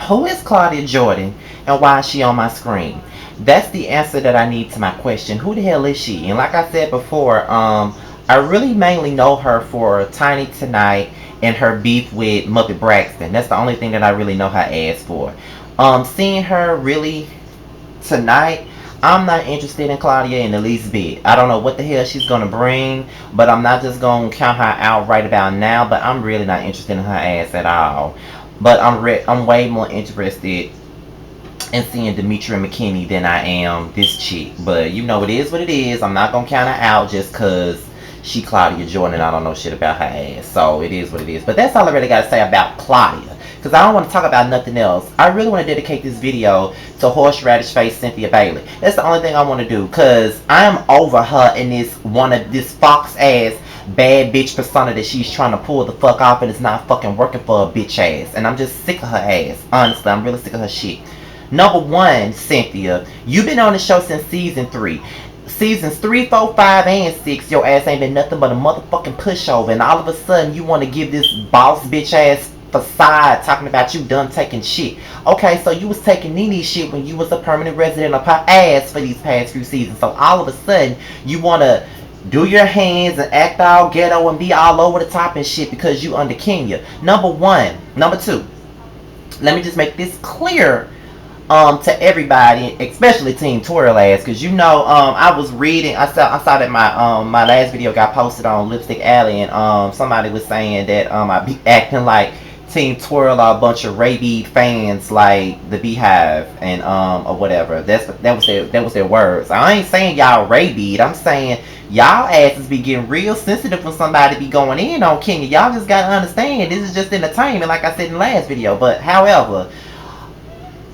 Who is Claudia Jordan and why is she on my screen? That's the answer that I need to my question. Who the hell is she? And like I said before, I really mainly know her for Tiny Tonight and her beef with Muppet Braxton. That's the only thing that I really know her ass for. Seeing her really tonight, I'm not interested in Claudia in the least bit. I don't know what the hell she's gonna bring, but I'm not just gonna count her out right about now. But I'm really not interested in her ass at all. But I'm way more interested in seeing Demetria McKinney than I am this chick. But you know, it is what it is. I'm not gonna count her out just cause she Claudia Jordan and I don't know shit about her ass. So it is what it is. But that's all I really gotta say about Claudia. Because I don't want to talk about nothing else. I really want to dedicate this video to horseradish face Cynthia Bailey. That's the only thing I want to do. Because I'm over her in this fox ass bad bitch persona that she's trying to pull the fuck off, and it's not fucking working for a bitch ass. And I'm just sick of her ass. Honestly, I'm really sick of her shit. Number one, Cynthia, you've been on the show since season 3. Seasons 3, 4, 5, and 6, your ass ain't been nothing but a motherfucking pushover. And all of a sudden, you want to give this boss bitch ass facade talking about you done taking shit. Okay, so you was taking Nene shit when you was a permanent resident of her ass for these past few seasons. So all of a sudden, you want to do your hands and act all ghetto and be all over the top and shit because you under Kenya. Number one. Number two, let me just make this clear to everybody, especially Team Twirl ass, because you know, I was reading, I saw that my last video got posted on Lipstick Alley, and somebody was saying that I be acting like Team Twirl are a bunch of rabid fans like the Beehive and or whatever. That was their words. I ain't saying y'all rabid. I'm saying y'all asses be getting real sensitive when somebody be going in on Kenya. Y'all just gotta understand this is just entertainment, like I said in the last video. But however,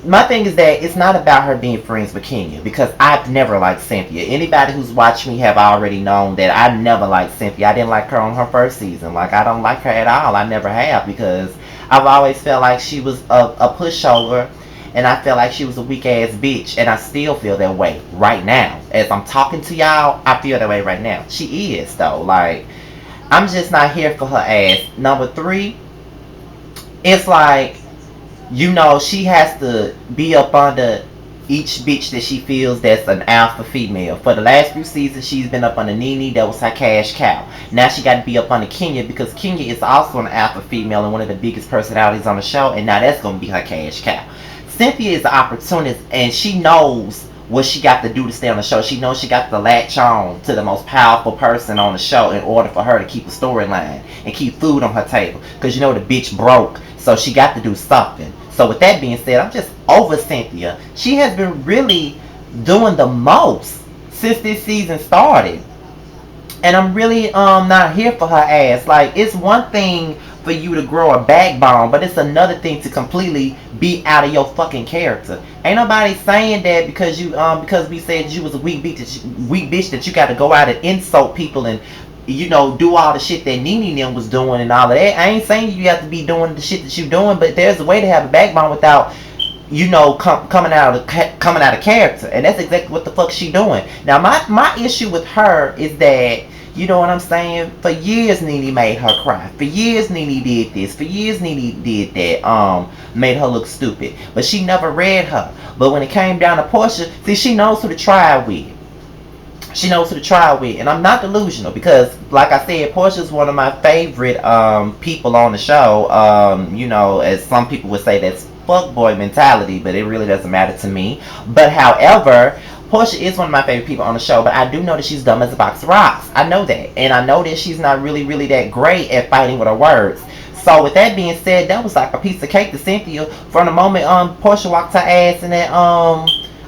my thing is that it's not about her being friends with Kenya, because I've never liked Cynthia. Anybody who's watched me have already known that I never liked Cynthia. I didn't like her on her first season. Like, I don't like her at all. I never have, because I've always felt like she was a pushover, and I felt like she was a weak ass bitch, and I still feel that way right now. As I'm talking to y'all, I feel that way right now. She is, though. Like, I'm just not here for her ass. Number 3, it's like, you know, she has to be up under each bitch that she feels that's an alpha female. For the last few seasons, she's been up under Nene. That was her cash cow. Now she got to be up under Kenya, because Kenya is also an alpha female and one of the biggest personalities on the show. And now that's going to be her cash cow. Cynthia is the opportunist, and she knows what she got to do to stay on the show. She knows she got to latch on to the most powerful person on the show in order for her to keep a storyline and keep food on her table. Because you know the bitch broke. So she got to do something. So with that being said, I'm just over Cynthia. She has been really doing the most since this season started. And I'm really not here for her ass. Like, it's one thing for you to grow a backbone, but it's another thing to completely be out of your fucking character. Ain't nobody saying that because you because we said you was a weak bitch that you got to go out and insult people and, you know, do all the shit that Nene them was doing and all of that. I ain't saying you have to be doing the shit that you doing, but there's a way to have a backbone without, you know, coming out of character, and that's exactly what the fuck she doing. Now, my issue with her is that, you know what I'm saying? For years, Nene made her cry. For years, Nene did this. For years, Nene did that. Made her look stupid, but she never read her. But when it came down to Portia, see, she knows who to try with. She knows who to try with, and I'm not delusional, because, like I said, Portia's one of my favorite people on the show. You know, as some people would say, that's fuckboy mentality, but it really doesn't matter to me. But however, Portia is one of my favorite people on the show, but I do know that she's dumb as a box of rocks. I know that, and I know that she's not really that great at fighting with her words. So with that being said, that was like a piece of cake to Cynthia from the moment Portia walked her ass in that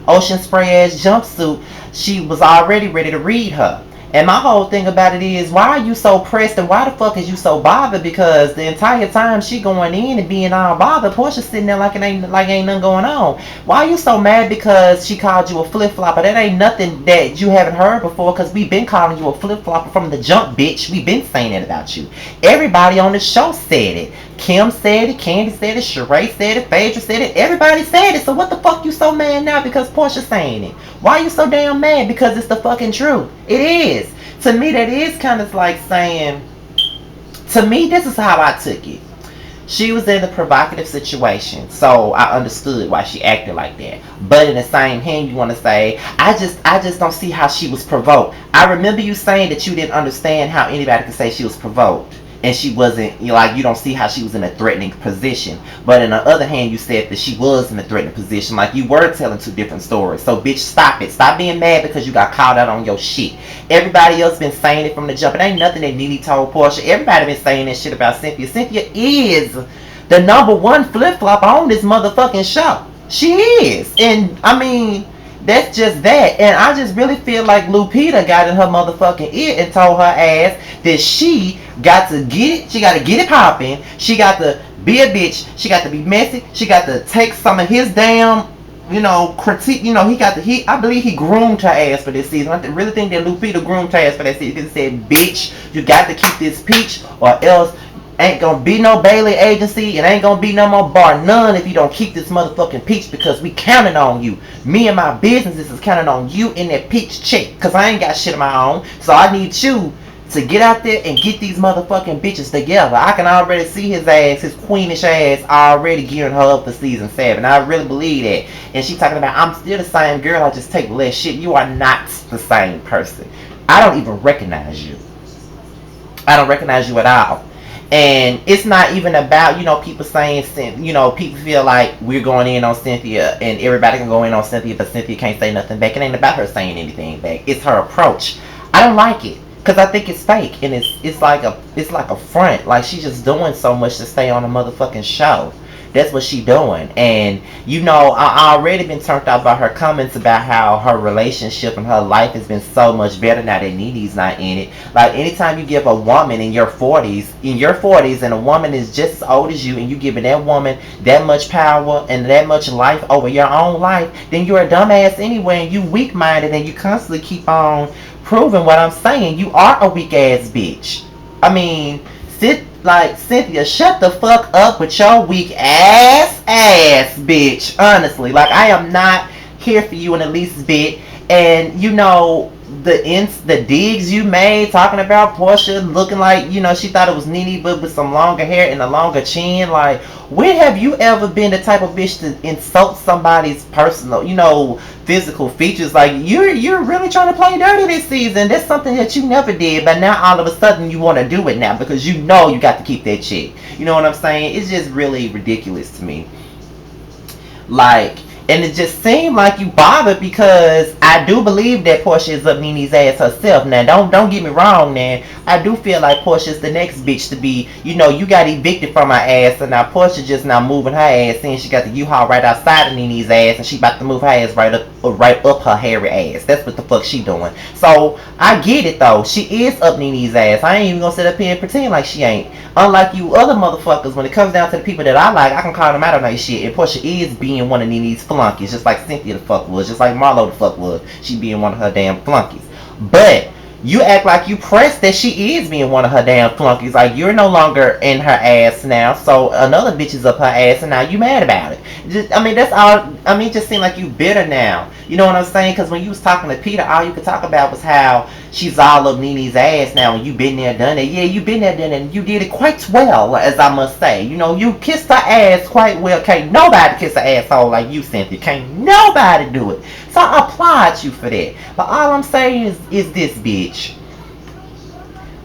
ocean spray ass jumpsuit. She was already ready to read her. And my whole thing about it is, why are you so pressed and why the fuck is you so bothered? Because the entire time she going in and being all bothered, Portia sitting there like ain't nothing going on. Why are you so mad because she called you a flip-flopper? That ain't nothing that you haven't heard before, because we been calling you a flip-flopper from the jump, bitch. We been saying that about you. Everybody on the show said it. Kim said it, Candy said it, Sheree said it, Phaedra said it, everybody said it. So what the fuck you so mad now because Portia's saying it? Why you so damn mad? Because it's the fucking truth. It is. To me, that is kind of like saying, to me, this is how I took it. She was in a provocative situation, so I understood why she acted like that. But in the same hand, you want to say, I just don't see how she was provoked. I remember you saying that you didn't understand how anybody could say she was provoked, and she wasn't. You don't see how she was in a threatening position. But on the other hand, you said that she was in a threatening position, like you were telling two different stories. So bitch, stop it. Stop being mad because you got called out on your shit. Everybody else been saying it from the jump. It ain't nothing that Nene told Portia. Everybody been saying that shit about Cynthia. Cynthia is the number one flip flop on this motherfucking show. She is, and I mean. That's just that. And I just really feel like Lupita got in her motherfucking ear and told her ass that she got to get it. She got to get it popping. She got to be a bitch. She got to be messy. She got to take some of his damn, critique. I believe he groomed her ass for this season. I really think that Lupita groomed her ass for that season. Because he said, bitch, you got to keep this peach or else ain't gonna be no Bailey agency and ain't gonna be no more bar none if you don't keep this motherfucking peach because we counting on you. Me and my businesses is counting on you in that peach check because I ain't got shit of my own. So I need you to get out there and get these motherfucking bitches together. I can already see his ass, his queenish ass already gearing her up for season 7. I really believe that. And she talking about, I'm still the same girl, I just take less shit. You are not the same person. I don't even recognize you. I don't recognize you at all. And it's not even about, people saying, people feel like we're going in on Cynthia and everybody can go in on Cynthia, but Cynthia can't say nothing back. It ain't about her saying anything back. It's her approach. I don't like it because I think it's fake and it's like a front. Like she's just doing so much to stay on a motherfucking show. That's what she doing. And I already been turned off by her comments about how her relationship and her life has been so much better now that Nene's not in it. Like anytime you give a woman in your 40s and a woman is just as old as you and you giving that woman that much power and that much life over your own life, then you're a dumbass anyway and you weak minded and you constantly keep on proving what I'm saying. You are a weak ass bitch. I mean, Cynthia, shut the fuck up with your weak ass, bitch. Honestly, like I am not here for you in the least bit. And the digs you made talking about Portia looking like she thought it was Nene but with some longer hair and a longer chin. Like, when have you ever been the type of bitch to insult somebody's personal physical features? Like you're really trying to play dirty this season. That's something that you never did, but now all of a sudden you want to do it now because you got to keep that chick. You know what I'm saying? It's just really ridiculous to me. Like, and it just seemed like you bothered because I do believe that Portia is up Nene's ass herself. Now, don't get me wrong, man. I do feel like Portia's the next bitch to be, you got evicted from her ass, and now Portia just now moving her ass in. She got the U-Haul right outside of Nene's ass, and she about to move her ass right up her hairy ass. That's what the fuck she doing. So, I get it, though. She is up Nene's ass. I ain't even gonna sit up here and pretend like she ain't. Unlike you other motherfuckers, when it comes down to the people that I like, I can call them out on that shit. And Portia is being one of Nene's flunkies, just like Cynthia the fuck was, just like Marlo the fuck was. She being one of her damn flunkies. But you act like you pressed that she is being one of her damn flunkies. Like, you're no longer in her ass now, so another bitch is up her ass, and now you mad about it. That's all. It just seemed like you bitter now. You know what I'm saying? Because when you was talking to Peter, all you could talk about was how she's all up Nene's ass now, and you been there, done it. Yeah, you been there, done it, and you did it quite well, as I must say. You kissed her ass quite well. Can't nobody kiss her asshole like you, Cynthia. Can't nobody do it. So I applaud you for that. But all I'm saying is this, bitch.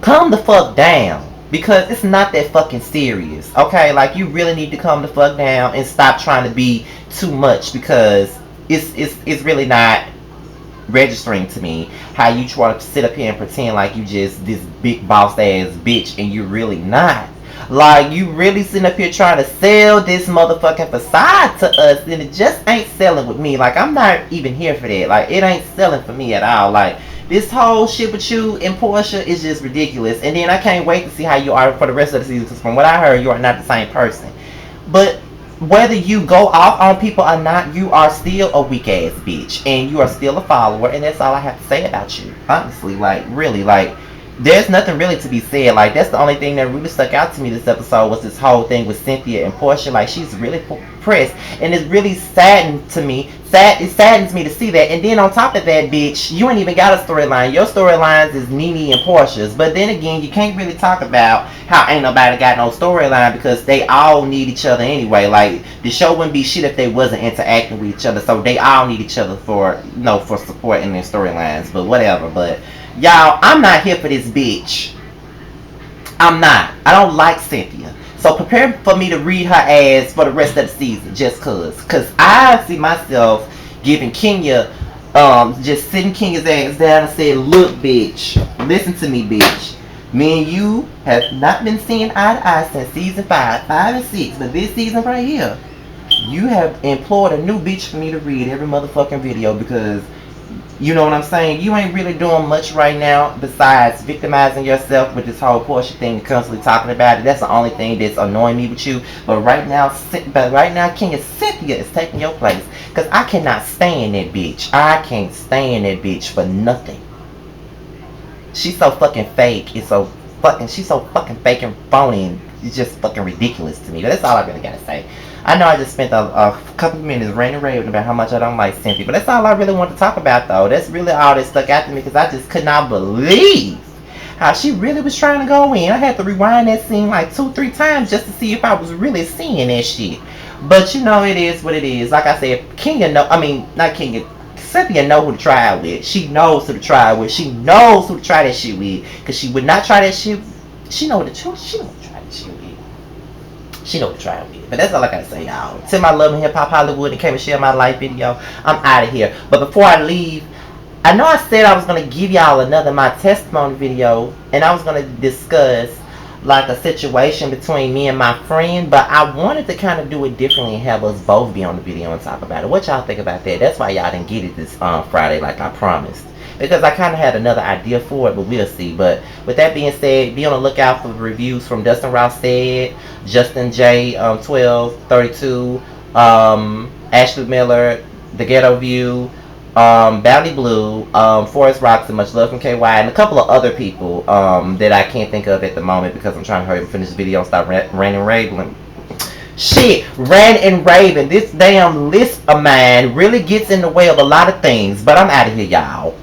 Calm the fuck down. Because it's not that fucking serious. Okay? Like, you really need to calm the fuck down and stop trying to be too much, because it's really not registering to me how you try to sit up here and pretend like you just this big boss ass bitch and you're really not. Like, you really sitting up here trying to sell this motherfucking facade to us, and it just ain't selling with me. Like, I'm not even here for that. Like, it ain't selling for me at all. Like, this whole shit with you and Portia is just ridiculous. And then I can't wait to see how you are for the rest of the season, because from what I heard, you are not the same person. But whether you go off on people or not, you are still a weak ass bitch, and you are still a follower, and that's all I have to say about you. Honestly, like, really, like, there's nothing really to be said. Like, that's the only thing that really stuck out to me this episode was this whole thing with Cynthia and Portia. Like, she's really pressed, and it's really saddened to me. It saddens me to see that. And then on top of that, bitch, you ain't even got a storyline. Your storylines is Nene and Portia's. But then again, you can't really talk about how ain't nobody got no storyline because they all need each other anyway. Like, the show wouldn't be shit if they wasn't interacting with each other. So they all need each other for, for support in their storylines. But whatever. But y'all, I'm not here for this bitch. I'm not. I don't like Cynthia. So prepare for me to read her ass for the rest of the season, just cause I see myself giving Kenya, just sitting Kenya's ass down and saying, look, bitch, listen to me, bitch. Me and you have not been seeing eye to eye since season 5 and 6, but this season right here, you have employed a new bitch for me to read every motherfucking video because, you know what I'm saying? You ain't really doing much right now besides victimizing yourself with this whole Portia thing and constantly talking about it. That's the only thing that's annoying me with you. But right now, Kenya Cynthia is taking your place. Because I cannot stand that bitch. I can't stand that bitch for nothing. She's so fucking fake. She's so fucking fake and phony. And it's just fucking ridiculous to me. But that's all I really gotta say. I know I just spent a couple of minutes ranting and raving about how much I don't like Cynthia, but that's all I really want to talk about, though. That's really all that stuck out to me because I just could not believe how she really was trying to go in. I had to rewind that scene like 2-3 times just to see if I was really seeing that shit. But you know, it is what it is. Like I said, Cynthia know who to try it with. She knows who to try it with. She knows who to try that shit with. Because she would not try that shit. She know what to try that shit with. She know what to try with. But that's all I gotta say, y'all. Till my love and hip hop Hollywood and came and share my life video. I'm out of here. But before I leave, I know I said I was gonna give y'all another my testimony video, and I was gonna discuss like a situation between me and my friend, but I wanted to kind of do it differently and have us both be on the video and talk about it. What y'all think about that? That's why y'all didn't get it this Friday like I promised. Because I kind of had another idea for it, but we'll see. But with that being said, be on the lookout for reviews from Dustin Ross Said, Justin J 1232, Ashley Miller, The Ghetto View, Valley Blue, Forest Rocks, and Much Love from KY, and a couple of other people that I can't think of at the moment because I'm trying to hurry up and finish the video and stop ranting and raving. Shit, rant and raving. This damn list of mine really gets in the way of a lot of things. But I'm out of here, y'all.